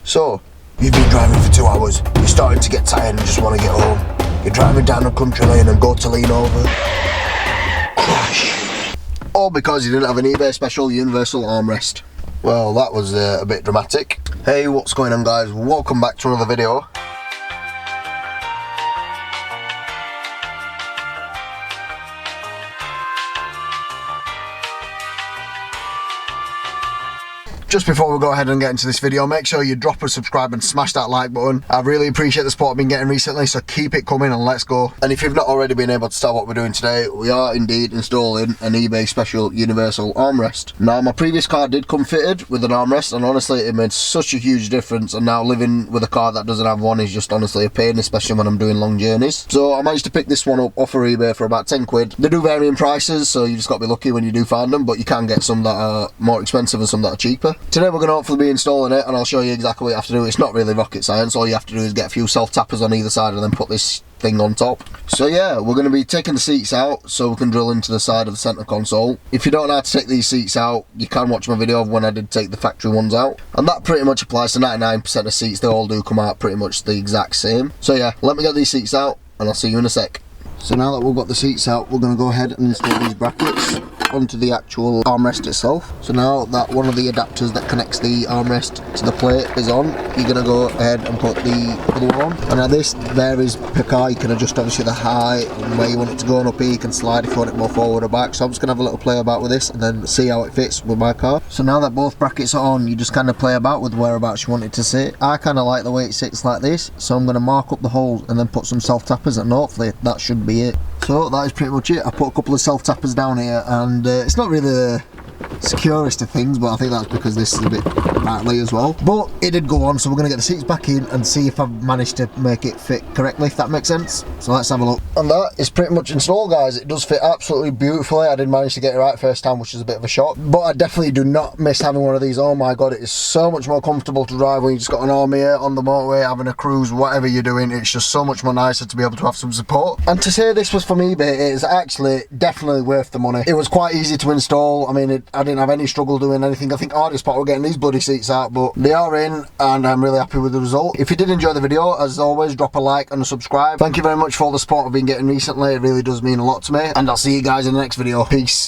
So, you've been driving for 2 hours, you're starting to get tired and just want to get home. You're driving down a country lane and go to lean over. Crash. All because you didn't have an eBay special universal armrest. Well, that was a bit dramatic. Hey, what's going on guys? Welcome back to another video. Just before we go ahead and get into this video, make sure you drop a subscribe and smash that like button. I really appreciate the support I've been getting recently, so keep it coming and let's go. And if you've not already been able to tell what we're doing today, we are indeed installing an eBay special universal armrest. Now, my previous car did come fitted with an armrest, and honestly it made such a huge difference, and now living with a car that doesn't have one is just honestly a pain, especially when I'm doing long journeys. So I managed to pick this one up off of eBay for about 10 quid. They do vary in prices, so you just got to be lucky when you do find them, but you can get some that are more expensive and some that are cheaper. Today we're going to hopefully be installing it, and I'll show you exactly what you have to do. It's not really rocket science. All you have to do is get a few self-tappers on either side and then put this thing on top. So yeah, we're going to be taking the seats out so we can drill into the side of the centre console. If you don't know how to take these seats out, you can watch my video of when I did take the factory ones out, and that pretty much applies to 99% of seats. They all do come out pretty much the exact same. So yeah, let me get these seats out and I'll see you in a sec. So now that we've got the seats out, we're going to go ahead and install these brackets onto the actual armrest itself. So now that one of the adapters that connects the armrest to the plate is on, you're going to go ahead and put the other one on. And now this varies per car. You can adjust obviously the height and where you want it to go, and up here you can slide if you want it more forward or back. So I'm just going to have a little play about with this and then see how it fits with my car. So now that both brackets are on, you just kind of play about with whereabouts you want it to sit. I kind of like the way it sits like this, so I'm going to mark up the holes and then put some self-tappers, and hopefully that should be it. So that is pretty much it. I put a couple of self-tappers down here, and it's not really the securest of things, but I think that's because this is a bit rattly as well. But it did go on, so we're going to get the seats back in and see if I've managed to make it fit correctly, if that makes sense. So let's have a look. And that is pretty much installed, guys. It does fit absolutely beautifully. I did manage to get it right first time, which is a bit of a shock, but I definitely do not miss having one of these. Oh my god, it is so much more comfortable to drive when you just got an arm here on the motorway, having a cruise, whatever you're doing. It's just so much more nicer to be able to have some support. And to say this was from eBay, it is actually definitely worth the money. It was quite easy to install. I mean, I didn't have any struggle doing anything. I think hardest part was getting these bloody seats out, but they are in and I'm really happy with the result. If you did enjoy the video, as always, drop a like and a subscribe. Thank you very much for all the support I've been getting recently. It really does mean a lot to me, and I'll see you guys in the next video. Peace.